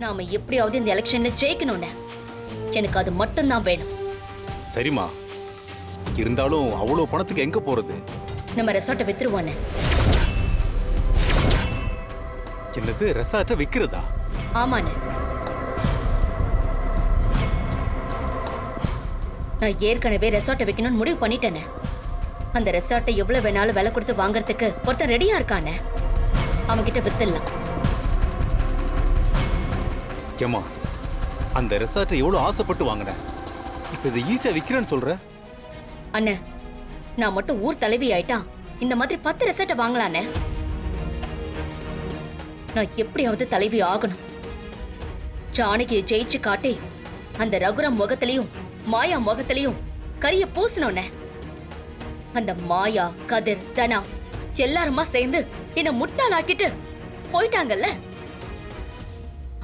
நாம எப்படியாவது இந்த எலெக்ஷன்ல ஜெயிக்கணும்னு. எனக்கு அது மட்டும் தான் வேணும். சரிம்மா, இருந்தாலும் அவ்வளவு பணத்துக்கு எங்க போறது? நம்ம ரெசார்ட்டை வித்துருவானே. என்னது, ரெசார்ட்டை விக்கிறதா? ஆமாண்ணே. நான் ஏற்கனவே ரெசார்ட்டை வைக்கணும்னு முடிவு பண்ணிட்டேனே. அந்த ரெசார்ட்டை எவ்வளவு வேணாலும் விலை கொடுத்து வாங்குறதுக்கு ஒருத்தன் ரெடியா இருக்கானே. அவன்கிட்ட வித்துடலாம். ஏம்மா, அந்த ரெசார்ட்டை எவ்வளவு ஆசைப்பட்டு வாங்கினேன், இப்ப இதை ஈஸியா விக்கிறேன்னு சொல்ற? அண்ணே, நான் மட்டும் ஊர் தலைவி ஆயிட்டா இந்த மாதிரி 10 ரெசார்ட்டை வாங்கலானே. நான் எப்படியாவது தலைவி ஆகணும். ஜானகியை ஜெயிச்சு காட்டி அந்த ரகுராம் முகத்திலையும் மாயா முகத்திலையும் கரிய பூசணும்னே. அந்த மாயா, கதிர், தனா எல்லாருமா சேர்ந்து என்ன முட்டாளாக்கிட்டு போயிட்டாங்கல்ல.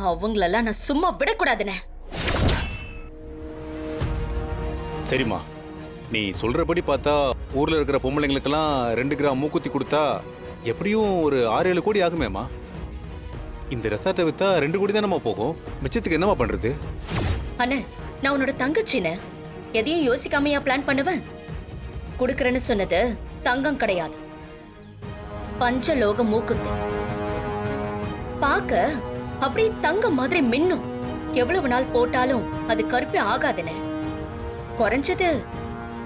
அவங்களெல்லாம் நான் சும்மா விடக்கூடாதுனே. சரிம்மா, நீ சொல்றபடி பார்த்தா ஊர்ல இருக்கிற பொம்பளைங்களுக்கெல்லாம் 2 கிராம் மூக்குத்தி கொடுத்தா எப்படியும் ஒரு 6-7 கோடி ஆகுமேம்மா. இந்த ரெசார்ட்டை வித்தா 2 கோடி தானம்மா போகும். மிச்சத்துக்கு என்னம்மா பண்றது? அண்ணே, நான் உன்னோட தங்கச்சின்னு எதையும் யோசிக்காமையா பிளான் பண்ணுவேன். குடுக்கறேன்னு சொன்னது தங்கம் கிடையாது, பஞ்சலோக மூக்குத்தி. பாக்க அப்படி தங்கம் மாதிரி மின்னும். எவ்வளவு நாள் போட்டாலும் அது கருப்பே ஆகாதுன்னு. குறைஞ்சது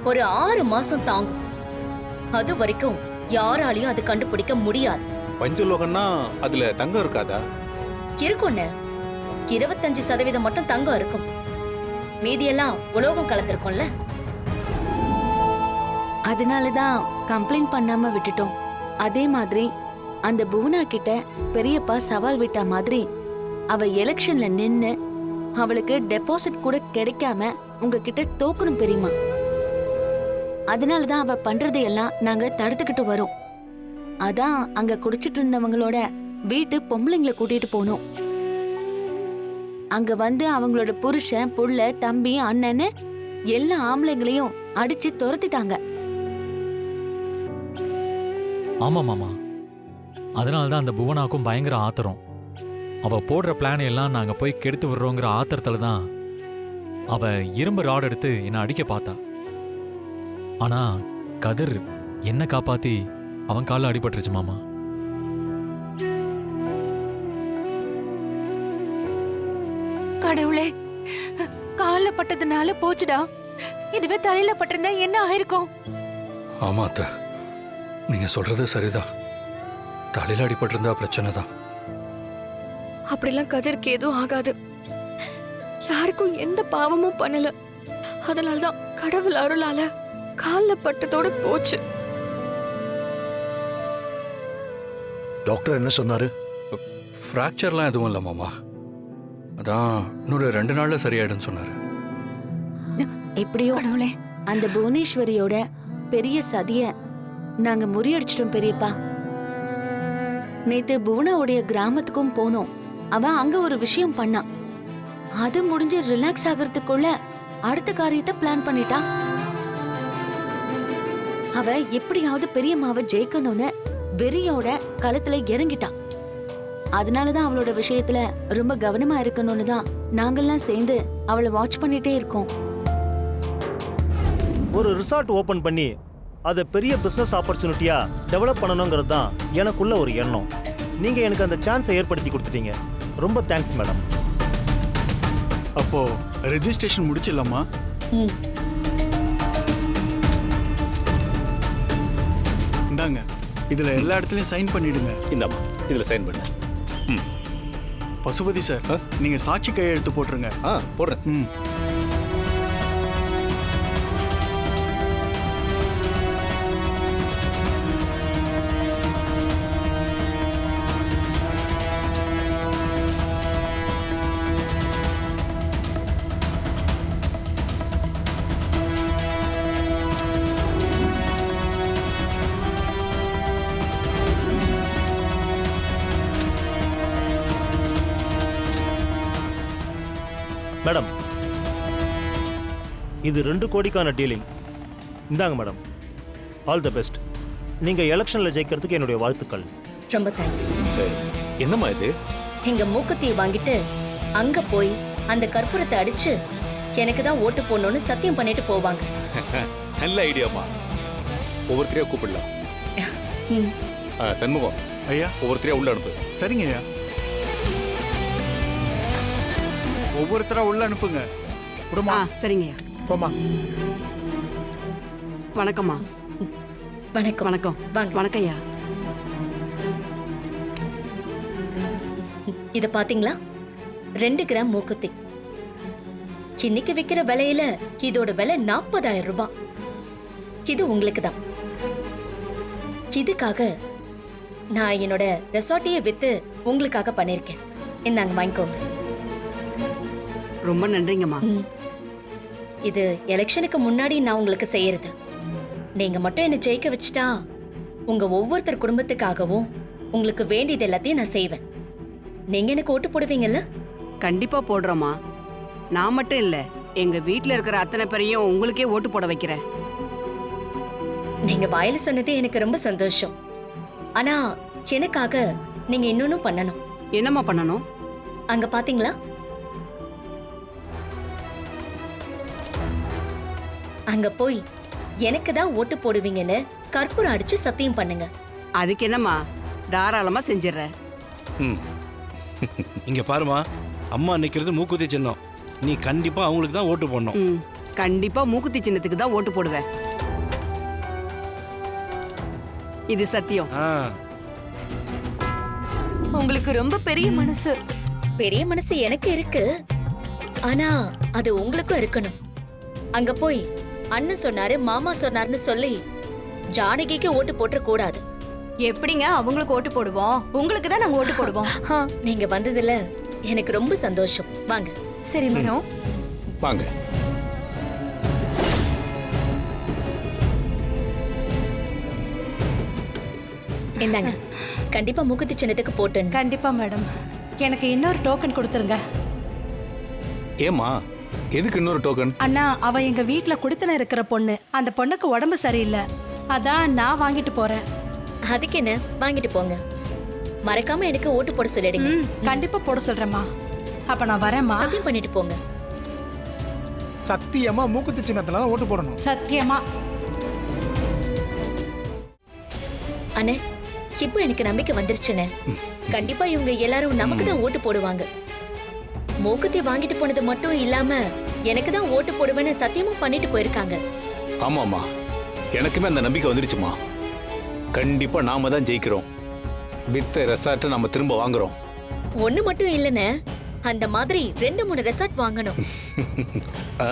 ஒரு 6 மாசம் தாங்கும். அது வரைக்கும் யாராலையும் அது கண்டுபிடிக்க முடியாது. பஞ்சலோகம்னா அதுல தங்கம் இருக்காதா? இருக்கும்னு 25% மட்டும் தங்கம் இருக்கும். மீதியெல்லாம் உலோகம் கலந்திருக்கும்ல. அதனாலதான் கம்ப்ளைண்ட் பண்ணாம விட்டுட்டோம். அதே மாதிரி அந்த புவனா கிட்ட பெரியப்பா சவால் விட்ட மாதிரி அவ எலெக்ஷன்ல நின்னு அவளுக்கு டெபாசிட் கூட கிடைக்காம உங்ககிட்ட தோக்கணும் பெரியமா. அதனாலதான் அவ பண்றதையெல்லாம் நாங்க தடுத்துக்கிட்டு வரோம். அதான் அங்க குடிச்சிட்டு இருந்தவங்களோட வீட்டு பொம்பளைங்களை கூட்டிட்டு போனோம். அங்க வந்து அவங்களோட புருஷன், புள்ள, தம்பி, அண்ணன்னு எல்லா ஆம்பளைங்களையும் அடிச்சு துரத்திட்டாங்க. ஆமா மாமா, அதனாலதான் அந்த புவனாக்கும் பயங்கர ஆத்திரம். அவ போடுற பிளான் எல்லாம் நாங்க போய் கெடுத்து விடுறோங்கிற ஆத்திரத்துல தான் அவ இரும்பு ராட் எடுத்து என்னை அடிக்க பார்த்தா. ஆனா கதிர் என்ன காப்பாத்தி அவன் காலில் அடிபட்டுருச்சு மாமா. கடவுளே, கால்ல பட்டதுனால போச்சுடா. இதுவே தலையில பட்டிருந்தா என்ன ஆயிருக்கும்? ஆமா அத்தை, நீங்க சொல்றது சரிதான். தலையில அடிபட்டிருந்தா பிரச்சனை தான். அப்படிலாம் கதிர்க்கு எதுவும் ஆகாது. யாருக்கும் எந்த பாவமும் பண்ணல. அதனாலதான் கடவுள் அருளால கால்ல பட்டதோட போச்சு. டாக்டர் என்ன சொன்னாரு? ஃப்ராக்சர்லாம் எதுவும் இல்லை மாமா. அதான் இன்னொரு 2 நாள்ல சரியாயிடுன்னு சொன்னாரு. எப்படியோ கடவுளே, அந்த புவனேஸ்வரியோட பெரிய சதிய நாங்க முறியடிச்சிட்டோம் பெரியப்பா. நேத்து புவனாவுடைய கிராமத்துக்கும் போனோம். அவ அங்க ஒரு விஷயம் பண்ணா. அது முடிஞ்சு ரிலாக்ஸ் ஆகிறதுக்குள்ள அடுத்த காரியத்தை பிளான் பண்ணிட்டா. அவ எப்படியாவது பெரியம்மாவை ஜெயிக்கணும்னு வெறியோட களத்துல இறங்கிட்டா. அதனாலதான் அவளோட விஷயத்துல ரொம்ப கவனமா இருக்கணும்னு தான் நாங்கெல்லாம் சேர்ந்து அவளை வாட்ச் பண்ணிட்டே இருக்கோம். ஒரு ரிசார்ட் ஓபன் பண்ணி அதை பெரிய பிசினஸ் ஆப்பர்ச்சுனிட்டியா டெவலப் பண்ணணுங்கிறது தான் எனக்குள்ள ஒரு எண்ணம். நீங்க எனக்கு அந்த சான்ஸை ஏற்படுத்தி கொடுத்துட்டீங்க. ரொம்ப தேங்க்ஸ் மேடம். அப்போ ரெஜிஸ்ட்ரேஷன் முடிச்சிடலாமா? இந்தாங்க, இதுல எல்லா இடத்துலயும் சைன் பண்ணிடுங்க. இந்தாம்மா, இதுல சைன் பண்ணு. பசுபதி சார், நீங்க சாட்சி கையெழுத்து போட்டுருங்க. போடுறேன். மேடம், இது 2 கோடிக்கான டீலிங். இந்தாங்க மேடம். All the best. நீங்க எலெக்ஷன்ல ஜெயிக்கிறதுக்கு என்னுடைய வாழ்த்துக்கள். ரொம்ப தேங்க்ஸ். என்னம்மா இது? எங்க மூக்குத்தியை வாங்கிட்டு அங்க போய் அந்த கற்பூரத்தை அடிச்சு எனக்கு தான் ஓட்டு போடணும்னு சத்தியம் பண்ணிட்டு போவாங்க. நல்ல ஐடியாமா. ஒவ்வொருத்தரையா கூப்பிடலாம். ம். சண்முகம், ஐயா ஒவ்வொருத்தரையா உள்ள அனுப்பு. சரிங்க ஐயா. ஒவ்வொருத்தரா உள்ள அனுப்புங்க. குடுமா சரிங்கய்யா. போமா. வணக்கம்மா. வணக்கம். வணக்கம். வாங்க. வணக்கம்யா. இத பாத்தீங்களா? 2 கிராம் மூக்குத்தி. இன்னைக்கு விக்கிற விலையில இதோட விலை 40,000 ரூபாய். இது உங்களுக்கு தான். இதுக்காக நான் என்னோட ரெசார்ட்டையே வித்து உங்களுக்காக பண்ணிருக்கேன். இந்தாங்க வாங்கிக்கோங்க. ரொம்ப நன்றிங்கம்மா. ம். இது எலெக்ஷனுக்கு முன்னாடி நான் உங்களுக்கு செய்யறது. நீங்க மட்டும் என்ன ஜெயிக்க வச்சுட்டா உங்க ஒவ்வொருத்தர் குடும்பத்துக்காகவும் உங்களுக்கு வேண்டியது எல்லாத்தையும் நான் செய்வேன். நீங்க எனக்கு ஓட்டு போடுவீங்கல்ல? கண்டிப்பா போடுறோம்மா. நான் மட்டும் இல்ல, எங்க வீட்ல இருக்கிற அத்தனை பேரையும் உங்களுக்கே ஓட்டு போட வைக்கிறேன். நீங்க வாயில சொன்னதே எனக்கு ரொம்ப சந்தோஷம். ஆனா எனக்காக நீங்க இன்னொன்னும் பண்ணணும். என்னம்மா பண்ணணும்? அங்க பாத்தீங்களா? அங்க போய் எனக்கு தான் ஓட்டு போடுவீங்கன்னு கற்பூரம் அடிச்சு சத்தியம் பண்ணுங்க. அதுக்கு என்னம்மா, தாராளமா செஞ்சிடறேன். ம். இங்க பாருமா, அம்மா நிக்கிறது மூக்குத்தி சின்னம். நீ கண்டிப்பா அவங்களுக்கு தான் ஓட்டு போடணும். ம், கண்டிப்பா மூக்குத்தி சின்னத்துக்கு தான் ஓட்டு போடுவேன். இது சத்தியம். ஆ, உங்களுக்கு ரொம்ப பெரிய மனசு. பெரிய மனசு எனக்கு இருக்கு. ஆனா அது உங்களுக்கும் இருக்கணும். அங்க போய் அண்ணன் சொன்னாரு மாமா சொன்னாருன்னு சொல்லி ஜானகிக்கு ஓட்டு போட்டுற கூடாது. எப்படிங்க அவங்களுக்கு ஓட்டு போடுவோம்? உங்களுக்கு தான் நாங்க ஓட்டு போடுவோம். நீங்க வந்ததுல எனக்கு ரொம்ப சந்தோஷம். வாங்க. சரி மனோ. வாங்க. இந்தாங்க. கண்டிப்பா மூக்குத்தி சின்னத்துக்கு போட்டு. கண்டிப்பா மேடம். எனக்கு இன்னொரு டோக்கன் கொடுத்துருங்க. ஏமா, எதுக்கு இன்னொரு டோக்கன்? அண்ணா, அவ எங்க வீட்ல குடித்தன இருக்கிற பொண்ணு. அந்த பொண்ணுக்கு உடம்பு சரியில்லை. அதான் நான் வாங்கிட்டு போறேன். அதுக்கு என்ன, வாங்கிட்டு போங்க. மறக்காம எனக்கு ஓட்டு போட சொல்லிடுங்க. ம், கண்டிப்பா போட சொல்றேம்மா. அப்ப நான் வரேம்மா. சத்தியம் பண்ணிட்டு போங்க. சத்தியமா மூக்குத்தி சின்னத்துல தான் ஓட்டு போடணும். சத்தியமா. அண்ணே, இப்போ எனக்கு நம்பிக்கை வந்துருச்சுண்ணே. கண்டிப்பா இவங்க எல்லாரும் நமக்கு தான் ஓட்டு போடுவாங்க. மூக்குத்தி வாங்கிட்டு போனது மட்டும் இல்லாம எனக்கு தான் ஓட்டு போடுவேன்னு சத்தியமும் பண்ணிட்டு போயிருக்காங்க. ஆமாமா, எனக்குமே அந்த நம்பிக்கை வந்துருச்சுமா. கண்டிப்பா நாம தான் ஜெயிக்கிறோம். வித்த ரெசார்ட்டை நாம திரும்ப வாங்குறோம். ஒண்ணு மட்டும் இல்லைண்ணே, அந்த மாதிரி 2-3 ரெசார்ட் வாங்கணும். ஆ